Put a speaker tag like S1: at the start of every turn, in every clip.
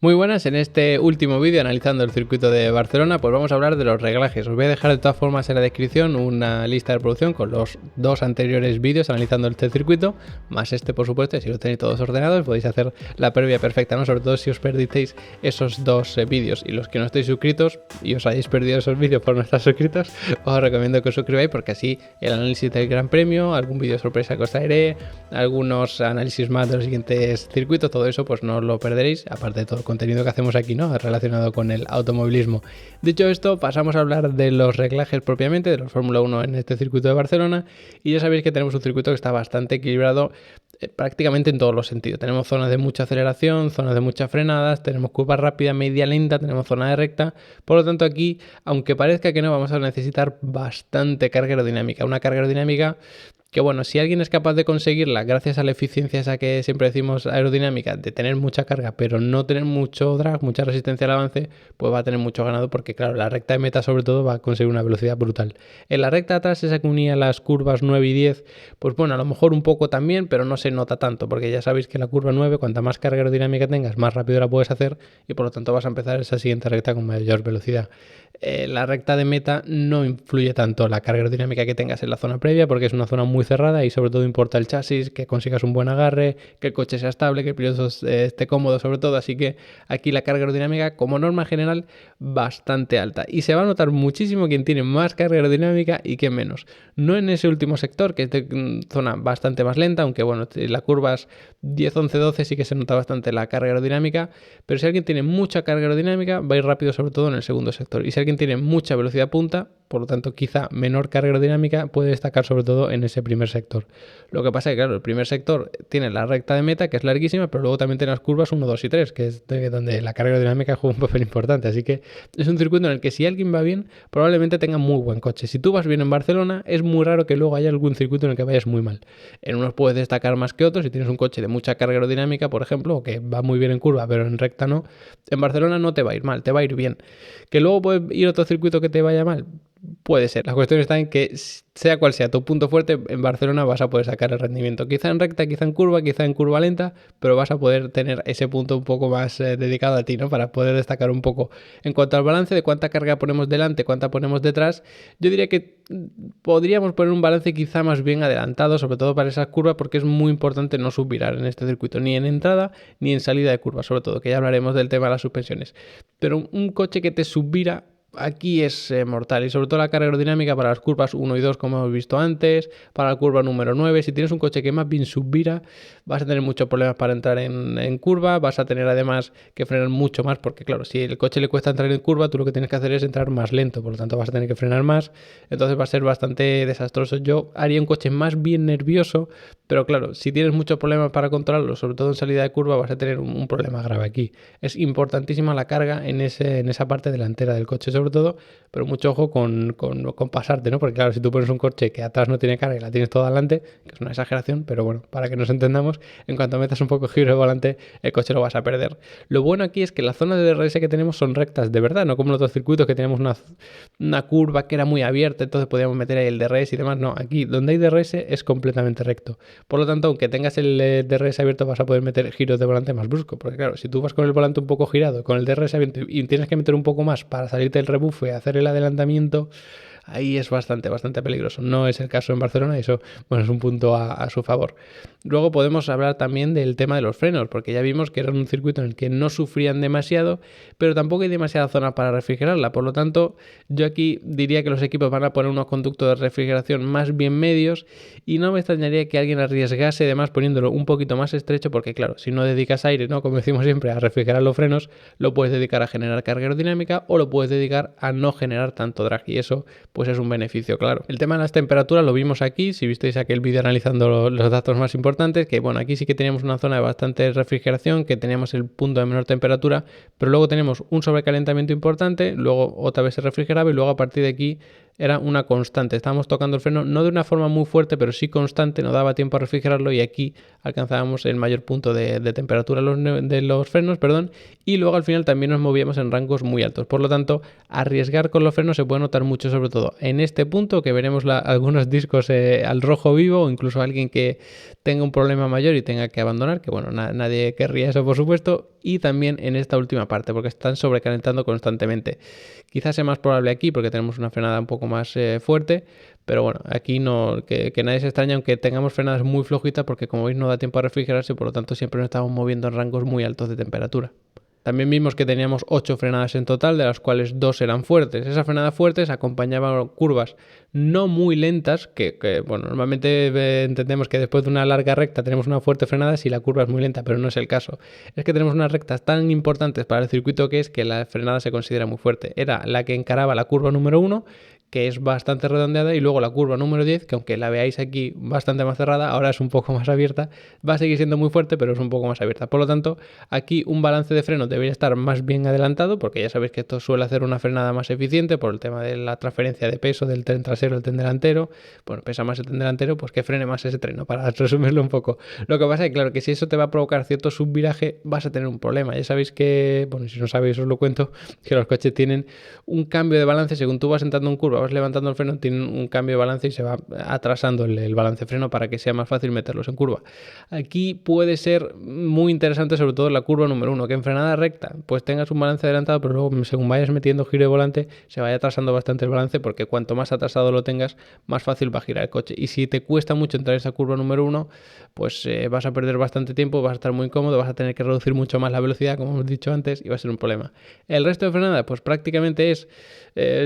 S1: Muy buenas, en este último vídeo analizando el circuito de Barcelona, pues vamos a hablar de los reglajes. Os voy a dejar de todas formas en la descripción una lista de reproducción con los dos anteriores vídeos analizando este circuito, más este por supuesto, y si lo tenéis todos ordenados podéis hacer la previa perfecta, ¿no? Sobre todo si os perdisteis esos dos vídeos, y los que no estéis suscritos y os hayáis perdido esos vídeos por no estar suscritos, os recomiendo que os suscribáis porque así el análisis del Gran Premio, algún vídeo sorpresa que os traeré, algunos análisis más de los siguientes circuitos, todo eso pues no os lo perderéis, aparte de todo contenido que hacemos aquí, ¿no? Relacionado con el automovilismo. Dicho esto, pasamos a hablar de los reglajes propiamente, de los Fórmula 1 en este circuito de Barcelona, y ya sabéis que tenemos un circuito que está bastante equilibrado prácticamente en todos los sentidos. Tenemos zonas de mucha aceleración, zonas de muchas frenadas, tenemos curva rápida, media, lenta, tenemos zona de recta. Por lo tanto, aquí, aunque parezca que no, vamos a necesitar bastante carga aerodinámica. Una carga aerodinámica que, bueno, si alguien es capaz de conseguirla gracias a la eficiencia esa que siempre decimos aerodinámica, de tener mucha carga pero no tener mucho drag, mucha resistencia al avance, pues va a tener mucho ganado porque, claro, la recta de meta sobre todo va a conseguir una velocidad brutal. En la recta de atrás, esa que unía las curvas 9 y 10, pues bueno, a lo mejor un poco también, pero no se nota tanto, porque ya sabéis que la curva 9, cuanta más carga aerodinámica tengas, más rápido la puedes hacer y por lo tanto vas a empezar esa siguiente recta con mayor velocidad. La recta de meta no influye tanto la carga aerodinámica que tengas en la zona previa porque es una zona muy cerrada y sobre todo importa el chasis, que consigas un buen agarre, que el coche sea estable, que el piloto esté cómodo sobre todo, así que aquí la carga aerodinámica como norma general bastante alta y se va a notar muchísimo quien tiene más carga aerodinámica y quien menos. No en ese último sector, que es de zona bastante más lenta, aunque bueno, las curvas 10, 11, 12 sí que se nota bastante la carga aerodinámica, pero si alguien tiene mucha carga aerodinámica va a ir rápido sobre todo en el segundo sector, y si alguien tiene mucha velocidad punta, por lo tanto quizá menor carga aerodinámica, puede destacar sobre todo en ese primer sector. Lo que pasa es que claro, el primer sector tiene la recta de meta, que es larguísima, pero luego también tiene las curvas 1, 2 y 3, que es donde la carga aerodinámica juega un papel importante, así que es un circuito en el que si alguien va bien, probablemente tenga muy buen coche. Si tú vas bien en Barcelona, es muy raro que luego haya algún circuito en el que vayas muy mal. En unos puedes destacar más que otros, si tienes un coche de mucha carga aerodinámica, por ejemplo, o que va muy bien en curva, pero en recta no, en Barcelona no te va a ir mal, te va a ir bien. Que luego puede ir otro circuito que te vaya mal, puede ser. La cuestión está en que sea cual sea tu punto fuerte, en Barcelona vas a poder sacar el rendimiento. Quizá en recta, quizá en curva lenta, pero vas a poder tener ese punto un poco más dedicado a ti, ¿no? Para poder destacar un poco. En cuanto al balance de cuánta carga ponemos delante, cuánta ponemos detrás, yo diría que podríamos poner un balance quizá más bien adelantado, sobre todo para esas curvas, porque es muy importante no subvirar en este circuito, ni en entrada ni en salida de curva, sobre todo, que ya hablaremos del tema de las suspensiones. Pero un coche que te subvira aquí es mortal, y sobre todo la carga aerodinámica para las curvas 1 y 2 como hemos visto antes, para la curva número 9, si tienes un coche que más bien subvira, vas a tener muchos problemas para entrar en curva, vas a tener además que frenar mucho más, porque claro, si el coche le cuesta entrar en curva, tú lo que tienes que hacer es entrar más lento, por lo tanto vas a tener que frenar más, entonces va a ser bastante desastroso. Yo haría un coche más bien nervioso, pero claro, si tienes muchos problemas para controlarlo, sobre todo en salida de curva, vas a tener un problema grave aquí. Es importantísima la carga en esa parte delantera del coche sobre todo, pero mucho ojo con pasarte, ¿no? Porque claro, si tú pones un coche que atrás no tiene carga y la tienes toda adelante, que es una exageración, pero bueno, para que nos entendamos, en cuanto metas un poco de giro de volante, el coche lo vas a perder. Lo bueno aquí es que las zonas de DRS que tenemos son rectas de verdad, no como en otros circuitos que teníamos una curva que era muy abierta, entonces podíamos meter ahí el DRS y demás. No, aquí donde hay DRS es completamente recto. Por lo tanto, aunque tengas el DRS abierto, vas a poder meter giros de volante más brusco, porque claro, si tú vas con el volante un poco girado, con el DRS abierto y tienes que meter un poco más para salirte del rebufo y hacer el adelantamiento, ahí es bastante peligroso. No es el caso en Barcelona y eso, bueno, es un punto a su favor. Luego podemos hablar también del tema de los frenos, porque ya vimos que era un circuito en el que no sufrían demasiado, pero tampoco hay demasiada zona para refrigerarla. Por lo tanto, yo aquí diría que los equipos van a poner unos conductos de refrigeración más bien medios y no me extrañaría que alguien arriesgase además poniéndolo un poquito más estrecho, porque claro, si no dedicas aire, ¿no? Como decimos siempre, a refrigerar los frenos, lo puedes dedicar a generar carga aerodinámica o lo puedes dedicar a no generar tanto drag, y eso pues es un beneficio, claro. El tema de las temperaturas lo vimos aquí, si visteis aquel vídeo analizando los datos más importantes, que bueno, aquí sí que teníamos una zona de bastante refrigeración, que teníamos el punto de menor temperatura, pero luego tenemos un sobrecalentamiento importante, luego otra vez se refrigeraba y luego a partir de aquí era una constante. Estábamos tocando el freno no de una forma muy fuerte, pero sí constante, no daba tiempo a refrigerarlo y aquí alcanzábamos el mayor punto de temperatura de los frenos, y luego al final también nos movíamos en rangos muy altos. Por lo tanto, arriesgar con los frenos se puede notar mucho, sobre todo en este punto, que veremos algunos discos al rojo vivo, o incluso alguien que tenga un problema mayor y tenga que abandonar, que bueno, nadie querría eso por supuesto. y también en esta última parte, porque están sobrecalentando constantemente. Quizás sea más probable aquí porque tenemos una frenada un poco más fuerte, pero bueno, aquí no, que nadie se extraña aunque tengamos frenadas muy flojitas, porque como veis no da tiempo a refrigerarse, por lo tanto siempre nos estamos moviendo en rangos muy altos de temperatura. También vimos que teníamos 8 frenadas en total, de las cuales 2 eran fuertes. Esas frenadas fuertes acompañaban curvas no muy lentas, que bueno, normalmente entendemos que después de una larga recta tenemos una fuerte frenada si la curva es muy lenta, pero no es el caso. Es que tenemos unas rectas tan importantes para el circuito que es que la frenada se considera muy fuerte. Era la que encaraba la curva número 1, que es bastante redondeada, y luego la curva número 10, que aunque la veáis aquí bastante más cerrada, ahora es un poco más abierta, va a seguir siendo muy fuerte, pero es un poco más abierta. Por lo tanto, aquí un balance de freno debería estar más bien adelantado, porque ya sabéis que esto suele hacer una frenada más eficiente por el tema de la transferencia de peso del tren trasero al tren delantero. Bueno, pesa más el tren delantero, pues que frene más ese tren, ¿no? Para resumirlo un poco. Lo que pasa es que, claro, que si eso te va a provocar cierto subviraje, vas a tener un problema. Ya sabéis que, bueno, si no sabéis os lo cuento, que los coches tienen un cambio de balance según tú vas entrando en curva, vas levantando el freno, tienen un cambio de balance y se va atrasando el balance de freno para que sea más fácil meterlos en curva. Aquí puede ser muy interesante, sobre todo en la curva número 1, que en frenada recta pues tengas un balance adelantado, pero luego según vayas metiendo giro de volante se vaya atrasando bastante el balance, porque cuanto más atrasado lo tengas, más fácil va a girar el coche. Y si te cuesta mucho entrar en esa curva número 1, pues vas a perder bastante tiempo, vas a estar muy incómodo, vas a tener que reducir mucho más la velocidad, como hemos dicho antes, y va a ser un problema. El resto de frenada, pues prácticamente es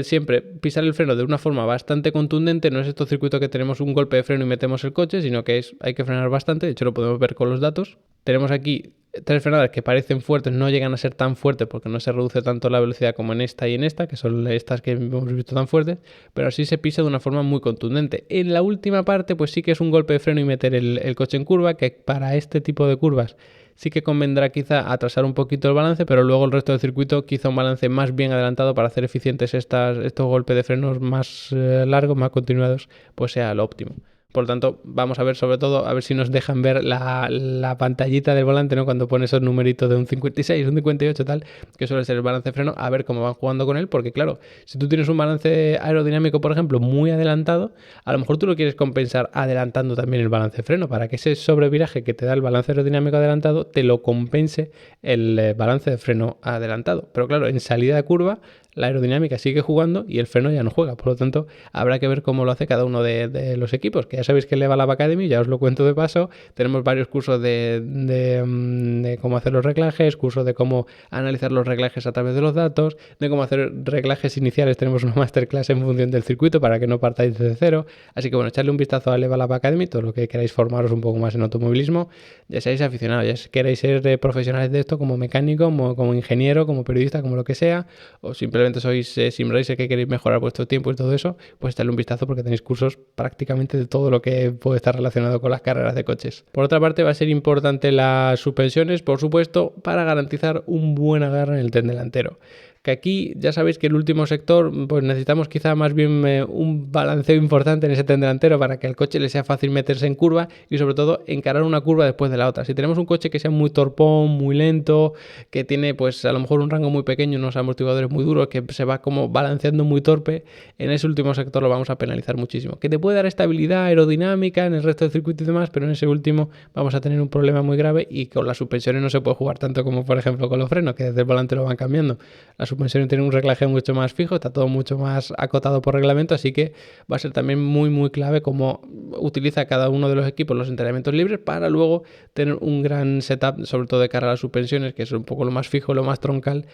S1: siempre pisar el freno de una forma bastante contundente. No es estos circuitos que tenemos un golpe de freno y metemos el coche, sino que hay que frenar bastante. De hecho, lo podemos ver con los datos. Tenemos aquí 3 frenadas que parecen fuertes, no llegan a ser tan fuertes porque no se reduce tanto la velocidad como en esta y en esta, que son estas que hemos visto tan fuertes, pero así se pisa de una forma muy contundente. En la última parte, pues sí que es un golpe de freno y meter el coche en curva, que para este tipo de curvas sí que convendrá quizá atrasar un poquito el balance, pero luego el resto del circuito quizá un balance más bien adelantado para hacer eficientes estos golpes de frenos más largos, más continuados, pues sea lo óptimo. Por lo tanto, vamos a ver sobre todo, a ver si nos dejan ver la pantallita del volante, ¿no? Cuando pone esos numeritos de un 56, un 58 tal, que suele ser el balance de freno, a ver cómo van jugando con él, porque claro, si tú tienes un balance aerodinámico, por ejemplo, muy adelantado, a lo mejor tú lo quieres compensar adelantando también el balance de freno, para que ese sobreviraje que te da el balance aerodinámico adelantado, te lo compense el balance de freno adelantado. Pero claro, en salida de curva, la aerodinámica sigue jugando y el freno ya no juega. Por lo tanto, habrá que ver cómo lo hace cada uno de los equipos, que ya sabéis que Level Up Academy, ya os lo cuento de paso, tenemos varios cursos de cómo hacer los reglajes, cursos de cómo analizar los reglajes a través de los datos, de cómo hacer reglajes iniciales. Tenemos una masterclass en función del circuito para que no partáis desde cero. Así que bueno, echarle un vistazo a Level Up Academy, todo lo que queráis formaros un poco más en automovilismo, ya seáis aficionados, ya queráis ser profesionales de esto como mecánico, como ingeniero, como periodista, como lo que sea, o simplemente sois simracer que queréis mejorar vuestro tiempo y todo eso, pues echarle un vistazo porque tenéis cursos prácticamente de todo lo que puede estar relacionado con las carreras de coches. Por otra parte, va a ser importante las suspensiones, por supuesto, para garantizar un buen agarre en el tren delantero. Que aquí ya sabéis que el último sector, pues necesitamos quizá más bien un balanceo importante en ese tren delantero para que al coche le sea fácil meterse en curva y sobre todo encarar una curva después de la otra. Si tenemos un coche que sea muy torpón, muy lento, que tiene pues a lo mejor un rango muy pequeño, unos amortiguadores muy duros, que se va como balanceando muy torpe, en ese último sector lo vamos a penalizar muchísimo. Que te puede dar estabilidad aerodinámica en el resto del circuito y demás, pero en ese último vamos a tener un problema muy grave, y con las suspensiones no se puede jugar tanto como por ejemplo con los frenos, que desde el volante lo van cambiando. Las suspensiones tienen un reglaje mucho más fijo, está todo mucho más acotado por reglamento, así que va a ser también muy muy clave cómo utiliza cada uno de los equipos los entrenamientos libres para luego tener un gran setup, sobre todo de cara a las suspensiones, que es un poco lo más fijo, lo más troncal,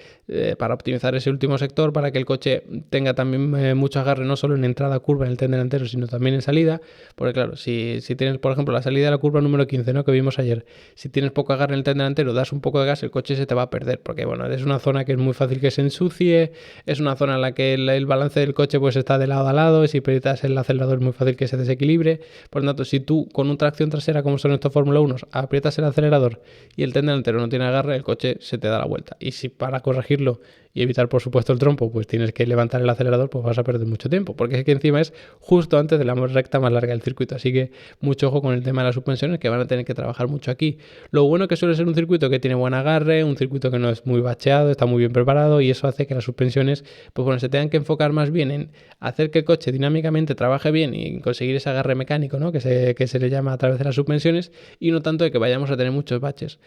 S1: para optimizar ese último sector, para que el coche tenga también mucho agarre, no solo en entrada a curva en el tren delantero, sino también en salida, porque claro, si tienes por ejemplo la salida de la curva número 15, ¿no?, que vimos ayer, si tienes poco agarre en el tren delantero, das un poco de gas, el coche se te va a perder, porque bueno, es una zona que es muy fácil que se ensucie, es una zona en la que el balance del coche pues está de lado a lado, si aprietas el acelerador es muy fácil que se desequilibre. Por lo tanto, si tú con una tracción trasera como son estos Fórmula 1 aprietas el acelerador y el tren delantero no tiene agarre, el coche se te da la vuelta, y si para corregirlo y evitar por supuesto el trompo pues tienes que levantar el acelerador, pues vas a perder mucho tiempo, porque es que encima es justo antes de la recta más larga del circuito, así que mucho ojo con el tema de las suspensiones, que van a tener que trabajar mucho aquí. Lo bueno que suele ser un circuito que tiene buen agarre, un circuito que no es muy bacheado, está muy bien preparado, y eso hace que las suspensiones, pues bueno, se tengan que enfocar más bien en hacer que el coche dinámicamente trabaje bien y conseguir ese agarre mecánico, ¿no? que se le llama a través de las suspensiones, y no tanto de que vayamos a tener muchos baches.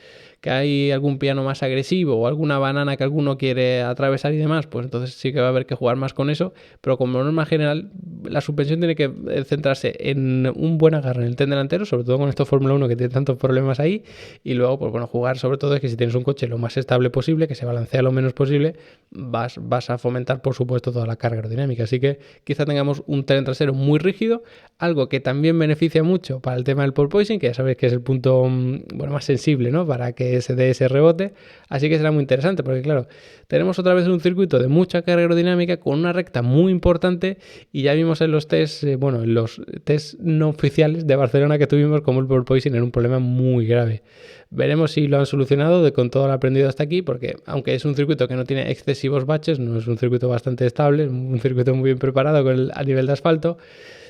S1: Que hay algún piano más agresivo o alguna banana que alguno quiere atravesar y demás, pues entonces sí que va a haber que jugar más con eso, pero como norma general, la suspensión tiene que centrarse en un buen agarre en el tren delantero, sobre todo con esto Fórmula 1 que tiene tantos problemas ahí, y luego, pues bueno, jugar sobre todo es que si tienes un coche lo más estable posible, que se balancea lo menos posible, vas a fomentar, por supuesto, toda la carga aerodinámica. Así que quizá tengamos un tren trasero muy rígido, algo que también beneficia mucho para el tema del porpoising, que ya sabéis que es el punto bueno, más sensible, ¿no? Para que se dé ese rebote. Así que será muy interesante, porque claro, tenemos otra vez un circuito de mucha carga aerodinámica con una recta muy importante, y ya vimos en los test, bueno, en los test no oficiales de Barcelona que tuvimos, como el porpoising era un problema muy grave. Veremos si lo han solucionado con todo lo aprendido hasta aquí, porque aunque es un circuito que no tiene excesivos baches, no es un circuito bastante estable, un circuito muy bien preparado a nivel de asfalto.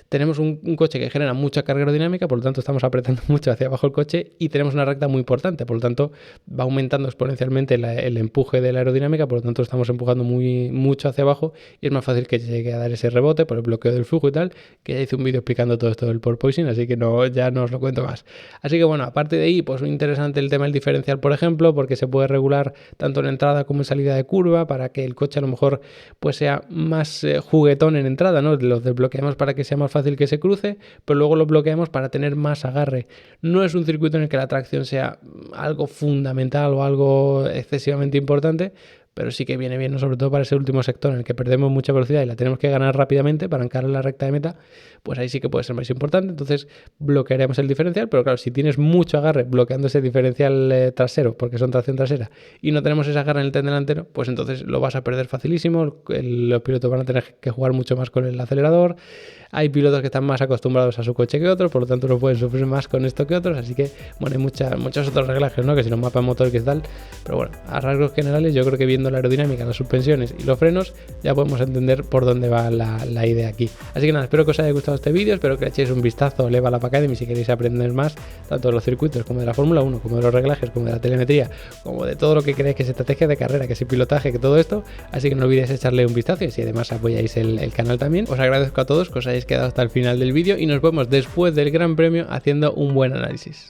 S1: Tenemos un coche que genera mucha carga aerodinámica, por lo tanto estamos apretando mucho hacia abajo el coche, y tenemos una recta muy importante, por lo tanto va aumentando exponencialmente el empuje de la aerodinámica, por lo tanto estamos empujando mucho hacia abajo, y es más fácil que llegue a dar ese rebote por el bloqueo del flujo y tal, que ya hice un vídeo explicando todo esto del porpoising, así que ya no os lo cuento más. Así que bueno, aparte de ahí, pues muy interesante el tema del diferencial, por ejemplo, porque se puede regular tanto en entrada como en salida de curva, para que el coche a lo mejor pues sea más juguetón en entrada, ¿no? Los desbloqueamos para que sea más fácil que se cruce, pero luego lo bloqueamos para tener más agarre. No es un circuito en el que la tracción sea algo fundamental o algo excesivamente importante, pero sí que viene bien, ¿no? Sobre todo para ese último sector en el que perdemos mucha velocidad y la tenemos que ganar rápidamente para encarar la recta de meta, pues ahí sí que puede ser más importante. Entonces bloquearemos el diferencial, pero claro, si tienes mucho agarre bloqueando ese diferencial trasero, porque son tracción trasera, y no tenemos ese agarre en el tren delantero, pues entonces lo vas a perder facilísimo. Los pilotos van a tener que jugar mucho más con el acelerador. Hay pilotos que están más acostumbrados a su coche que otros, por lo tanto no pueden sufrir más con esto que otros, así que bueno, hay muchos otros reglajes, ¿no? Que si los mapas motor que tal, pero bueno, a rasgos generales yo creo que viendo la aerodinámica, las suspensiones y los frenos ya podemos entender por dónde va la idea aquí. Así que nada, espero que os haya gustado este vídeo, espero que le echéis un vistazo a Level Up Academy si queréis aprender más, tanto de los circuitos como de la Fórmula 1, como de los reglajes, como de la telemetría, como de todo lo que queréis que es estrategia de carrera, que es pilotaje, que todo esto, así que no olvidéis echarle un vistazo, y si además apoyáis el canal también. Os agradezco a todos que os hayáis quedado hasta el final del vídeo, y nos vemos después del Gran Premio haciendo un buen análisis.